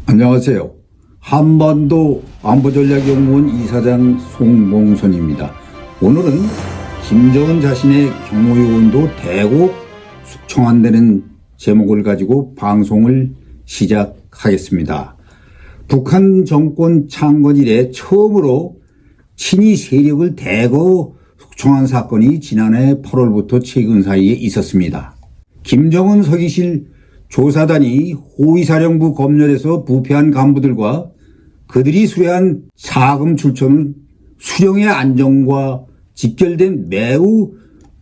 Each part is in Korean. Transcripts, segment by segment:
안녕하세요. 한반도 안보전략연구원 이사장 송봉선입니다. 오늘은 김정은 자신의 경호요원도 대거 숙청한다는 제목을 가지고 방송을 시작하겠습니다. 북한 정권 창건 이래 처음으로 친위 세력을 대거 숙청한 사건이 지난해 8월부터 최근 사이에 있었습니다. 김정은 서기실 조사단이 호위사령부 검열에서 부패한 간부들과 그들이 수뢰한 자금 출처는 수령의 안정과 직결된 매우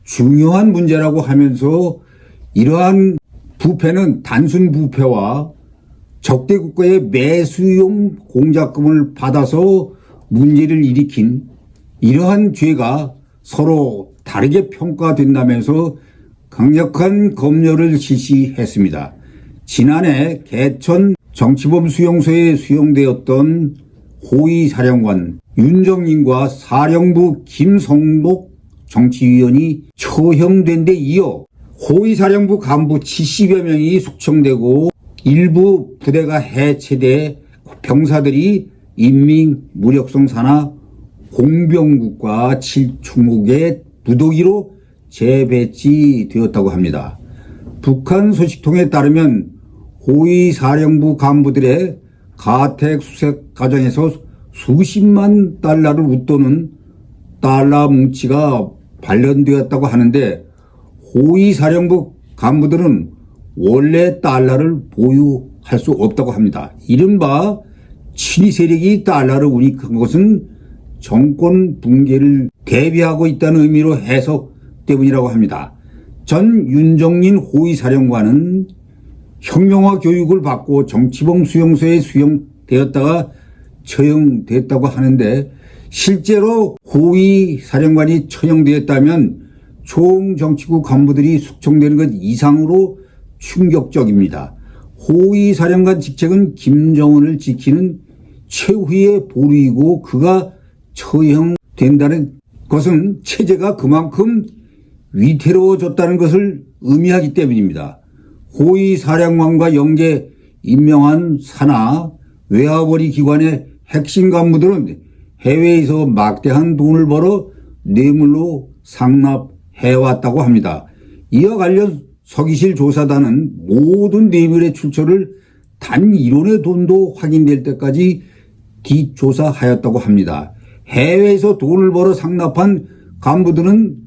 중요한 문제라고 하면서 이러한 부패는 단순 부패와 적대 국가의 매수용 공작금을 받아서 문제를 일으킨 이러한 죄가 서로 다르게 평가된다면서 강력한 검열을 실시했습니다. 지난해 개천 정치범 수용소에 수용되었던 호위사령관 윤정인과 사령부 김성록 정치위원이 처형된 데 이어 호위사령부 간부 70여 명이 숙청되고 일부 부대가 해체돼 병사들이 인민무력성 산하 공병국과 7총국의 부도기로 재배치되었다고 합니다. 북한 소식통에 따르면 호위사령부 간부들의 가택 수색 과정에서 수십만 달러를 웃도는 달러 뭉치가 발견되었다고 하는데 호위사령부 간부들은 원래 달러를 보유할 수 없다고 합니다. 이른바 친위 세력이 달러를 운익한 것은 정권 붕괴를 대비하고 있다는 의미로 해석 때문이라고 합니다. 전 윤정인 호위사령관은 혁명화 교육을 받고 정치범 수용소에 수용되었다가 처형됐다고 하는데 실제로 호위사령관이 처형되었다면 총정치국 간부들이 숙청되는 것 이상으로 충격적입니다. 호위사령관 직책은 김정은을 지키는 최후의 보루이고 그가 처형된다는 것은 체제가 그만큼 위태로워졌다는 것을 의미하기 때문입니다. 호위사령관과 연계 임명한 산하 외화벌이 기관의 핵심 간부들은 해외에서 막대한 돈을 벌어 뇌물로 상납해왔다고 합니다. 이와 관련 서기실 조사단은 모든 뇌물의 출처를 단 1원의 돈도 확인될 때까지 뒷조사하였다고 합니다. 해외에서 돈을 벌어 상납한 간부들은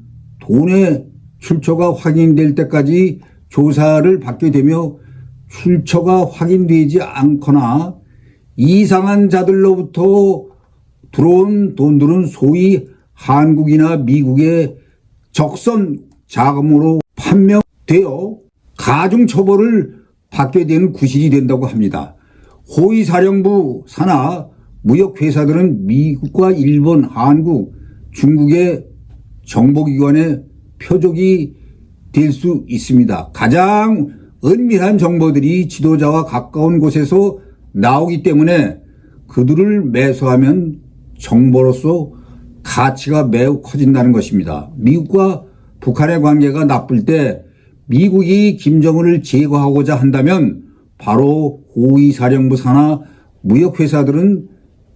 돈의 출처가 확인될 때까지 조사를 받게 되며 출처가 확인되지 않거나 이상한 자들로부터 들어온 돈들은 소위 한국이나 미국의 적선 자금으로 판명되어 가중처벌을 받게 되는 구실이 된다고 합니다. 호위사령부 산하 무역회사들은 미국과 일본, 한국, 중국의 정보기관의 표적이 될 수 있습니다. 가장 은밀한 정보들이 지도자와 가까운 곳에서 나오기 때문에 그들을 매수하면 정보로서 가치가 매우 커진다는 것입니다. 미국과 북한의 관계가 나쁠 때 미국이 김정은을 제거하고자 한다면 바로 호위사령부 산하 무역회사들은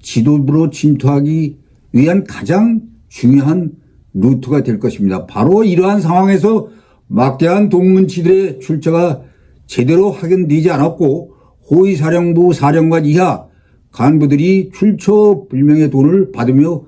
지도부로 침투하기 위한 가장 중요한 루트가 될 것입니다. 바로 이러한 상황에서 막대한 돈문치들의 출처가 제대로 확인되지 않았고 호위사령부 사령관 이하 간부들이 출처 불명의 돈을 받으며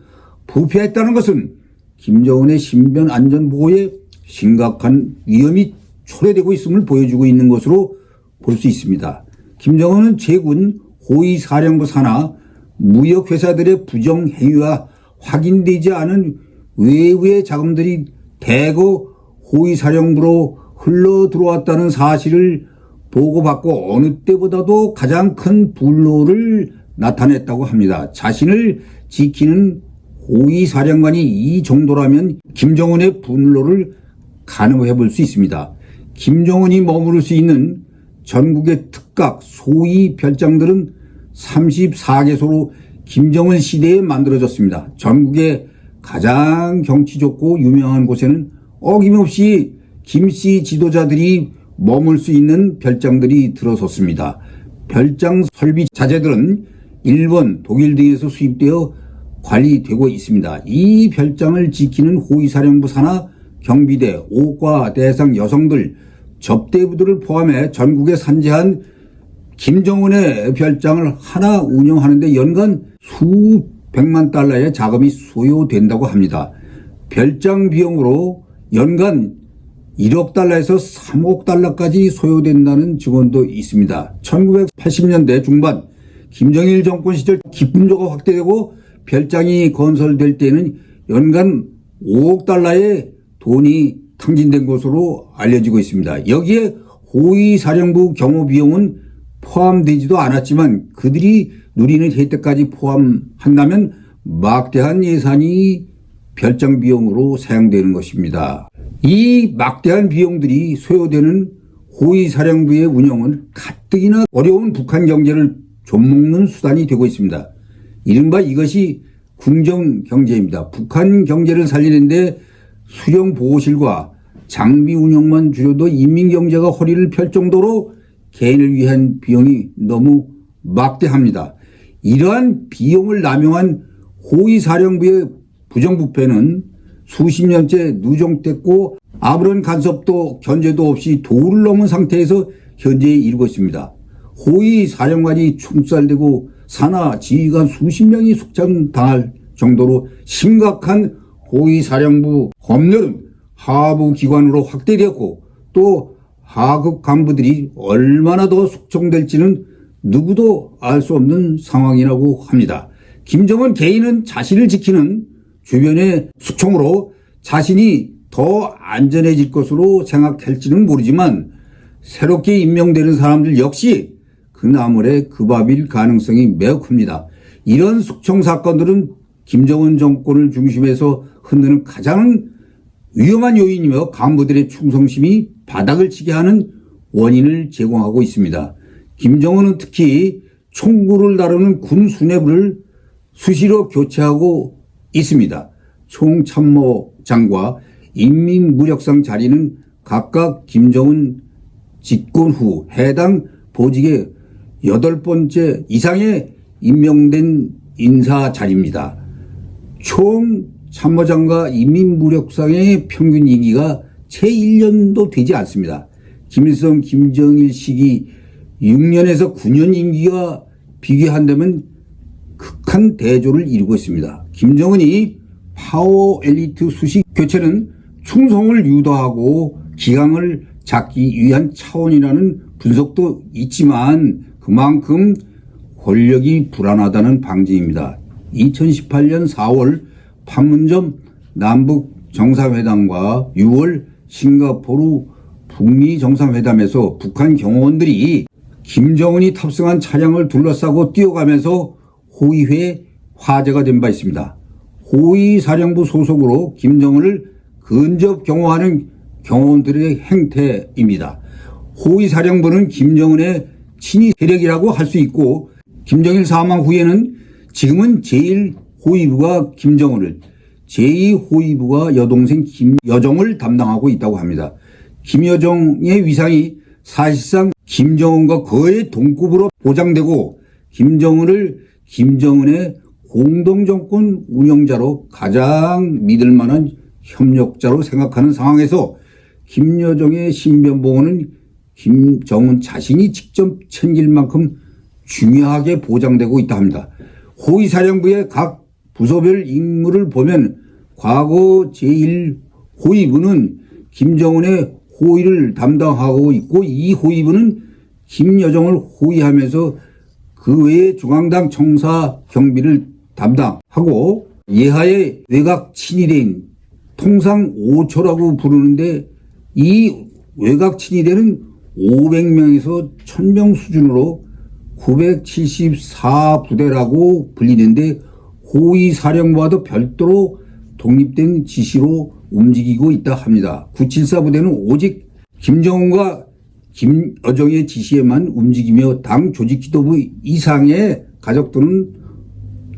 부패했다는 것은 김정은의 신변 안전 보호에 심각한 위험이 초래되고 있음을 보여주고 있는 것으로 볼 수 있습니다. 김정은은 제군 호위사령부 산하 무역회사들의 부정행위와 확인되지 않은 외부의 자금들이 대거 호위사령부로 흘러 들어왔다는 사실을 보고받고 어느 때보다도 가장 큰 분노를 나타냈다고 합니다. 자신을 지키는 호위사령관이 이 정도라면 김정은의 분노를 가늠해 볼 수 있습니다. 김정은이 머무를 수 있는 전국의 특각 소위 별장들은 34개소로 김정은 시대에 만들어졌습니다. 전국의 가장 경치 좋고 유명한 곳에는 어김없이 김씨 지도자들이 머물 수 있는 별장들이 들어섰습니다. 별장 설비 자재들은 일본, 독일 등에서 수입되어 관리되고 있습니다. 이 별장을 지키는 호위사령부 산하 경비대, 5과 대상 여성들, 접대부들을 포함해 전국에 산재한 김정은의 별장을 하나 운영하는데 연간 수백만 달러의 자금이 소요된다고 합니다. 별장 비용으로 연간 1억 달러에서 3억 달러까지 소요된다는 증언도 있습니다. 1980년대 중반 김정일 정권 시절 기품조가 확대되고 별장이 건설될 때는 연간 5억 달러의 돈이 탕진된 것으로 알려지고 있습니다. 여기에 호위사령부 경호 비용은 포함되지도 않았지만 그들이 누리는 혜택까지 포함한다면 막대한 예산이 별장 비용으로 사용되는 것입니다. 이 막대한 비용들이 소요되는 호위사령부의 운영은 가뜩이나 어려운 북한 경제를 좀먹는 수단이 되고 있습니다. 이른바 이것이 궁정경제입니다. 북한 경제를 살리는데 수령보호실과 장비 운영만 줄여도 인민경제가 허리를 펼 정도로 개인을 위한 비용이 너무 막대합니다. 이러한 비용을 남용한 호위사령부의 부정부패는 수십 년째 누정됐고 아무런 간섭도 견제도 없이 도를 넘은 상태에서 현재 이르고 있습니다. 호위사령관이 총살되고 산하 지휘관 수십 명이 숙청당할 정도로 심각한 호위사령부 검열은 하부 기관으로 확대되었고 또 하급 간부들이 얼마나 더 숙청될지는 누구도 알 수 없는 상황이라고 합니다. 김정은 개인은 자신을 지키는 주변의 숙청으로 자신이 더 안전해질 것으로 생각할지는 모르지만 새롭게 임명되는 사람들 역시 그 나물에 그 밥일 가능성이 매우 큽니다. 이런 숙청 사건들은 김정은 정권을 중심해서 흔드는 가장 위험한 요인이며 간부들의 충성심이 바닥을 치게 하는 원인을 제공하고 있습니다. 김정은은 특히 총구를 다루는 군 수뇌부를 수시로 교체하고 있습니다. 총참모장과 인민무력상 자리는 각각 김정은 집권 후 해당 보직의 8번째 이상의 임명된 인사 자리입니다. 총참모장과 인민무력상의 평균 임기가 채 1년도 되지 않습니다. 김일성, 김정일 시기 6년에서 9년 임기가 비교한다면 극한 대조를 이루고 있습니다. 김정은이 파워 엘리트 수식 교체는 충성을 유도하고 기강을 잡기 위한 차원이라는 분석도 있지만 그만큼 권력이 불안하다는 방증입니다. 2018년 4월 판문점 남북 정상회담과 6월 싱가포르 북미 정상회담에서 북한 경호원들이 김정은이 탑승한 차량을 둘러싸고 뛰어가면서 호위회에 화제가 된 바 있습니다. 호위사령부 소속으로 김정은을 근접 경호하는 경호원들의 행태입니다. 호위사령부는 김정은의 친위 세력이라고 할 수 있고 김정일 사망 후에는 지금은 제1호위부가 김정은을, 제2호위부가 여동생 김여정을 담당하고 있다고 합니다. 김여정의 위상이 사실상 김정은과 거의 동급으로 보장되고 김정은의 공동정권 운영자로 가장 믿을 만한 협력자로 생각하는 상황에서 김여정의 신변보호는 김정은 자신이 직접 챙길 만큼 중요하게 보장되고 있다 합니다. 호위사령부의 각 부서별 임무를 보면 과거 제1호위부는 김정은의 호위를 담당하고 있고 이 호위부는 김여정을 호위하면서 그 외에 중앙당 청사 경비를 담당하고 예하의 외곽 친위대인 통상 5초라고 부르는데 이 외곽 친위대는 500명에서 1000명 수준으로 974부대라고 불리는데 호위사령부와도 별도로 독립된 지시로 움직이고 있다 합니다. 974 부대는 오직 김정은과 김여정의 지시에만 움직이며 당 조직 지도부 이상의 가족 또는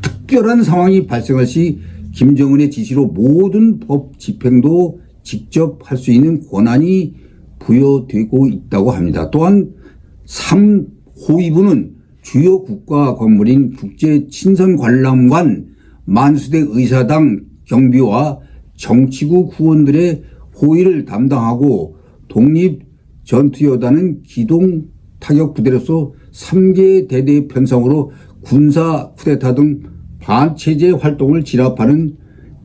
특별한 상황이 발생할 시 김정은의 지시로 모든 법 집행도 직접 할 수 있는 권한이 부여되고 있다고 합니다. 또한 호위부는 주요 국가 건물인 국제친선관람관, 만수대 의사당 경비와 정치구 구원들의 호위를 담당하고 독립전투여단은 기동 타격부대로서 3개 대대 편성으로 군사 쿠데타 등 반체제 활동을 진압하는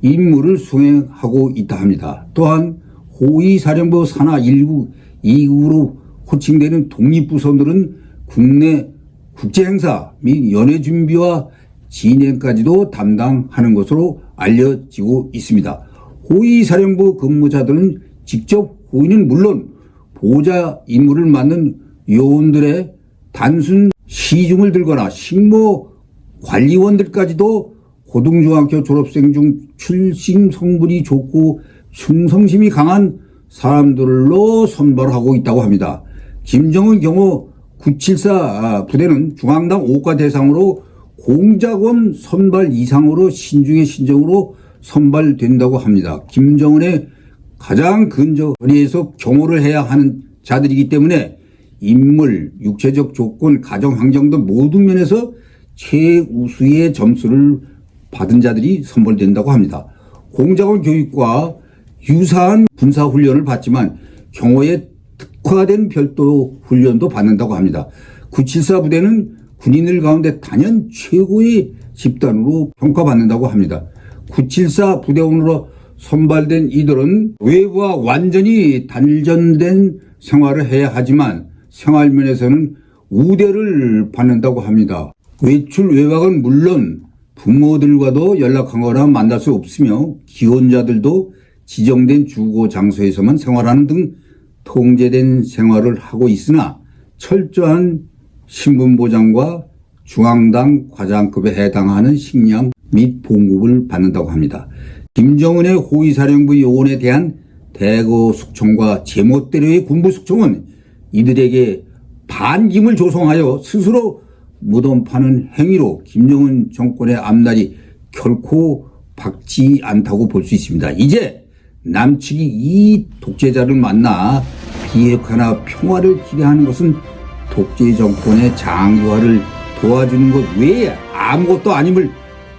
임무를 수행하고 있다 합니다. 또한 호위사령부 산하 1구, 2구로 호칭되는 독립부서들은 국내 국제행사 및 연회 준비와 진행까지도 담당하는 것으로 알려지고 있습니다. 호위사령부 근무자들은 직접 호위는 물론 보좌 임무를 맡는 요원들의 단순 시중을 들거나 식모 관리원들까지도 고등중학교 졸업생 중 출신 성분이 좋고 충성심이 강한 사람들로 선발하고 있다고 합니다. 김정은 경우 974 부대는 중앙당 5과 대상으로 공작원 선발 이상으로 신중의 신정으로 선발된다고 합니다. 김정은의 가장 근저리에서 경호를 해야 하는 자들이기 때문에 인물, 육체적 조건, 가정 환경 등 모든 면에서 최우수의 점수를 받은 자들이 선발된다고 합니다. 공작원 교육과 유사한 군사훈련을 받지만 경호에 특화된 별도 훈련도 받는다고 합니다. 974 부대는 군인들 가운데 단연 최고의 집단으로 평가받는다고 합니다. 974 부대원으로 선발된 이들은 외부와 완전히 단절된 생활을 해야 하지만 생활면에서는 우대를 받는다고 합니다. 외출 외박은 물론 부모들과도 연락하거나 만날 수 없으며 기혼자들도 지정된 주거 장소에서만 생활하는 등 통제된 생활을 하고 있으나 철저한 신분보장과 중앙당 과장급에 해당하는 식량 및 봉급을 받는다고 합니다. 김정은의 호위사령부 요원에 대한 대거 숙청과 제멋대로의 군부 숙청은 이들에게 반김을 조성하여 스스로 무덤 파는 행위로 김정은 정권의 앞날이 결코 밝지 않다고 볼 수 있습니다. 이제 남측이 이 독재자를 만나 비핵화나 평화를 기대하는 것은 독재 정권의 장기화를 도와주는 것 외에 아무것도 아님을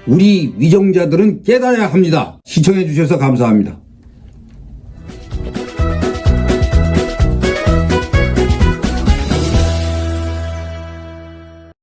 우리 위정자들은 깨달아야 합니다. 시청해 주셔서 감사합니다.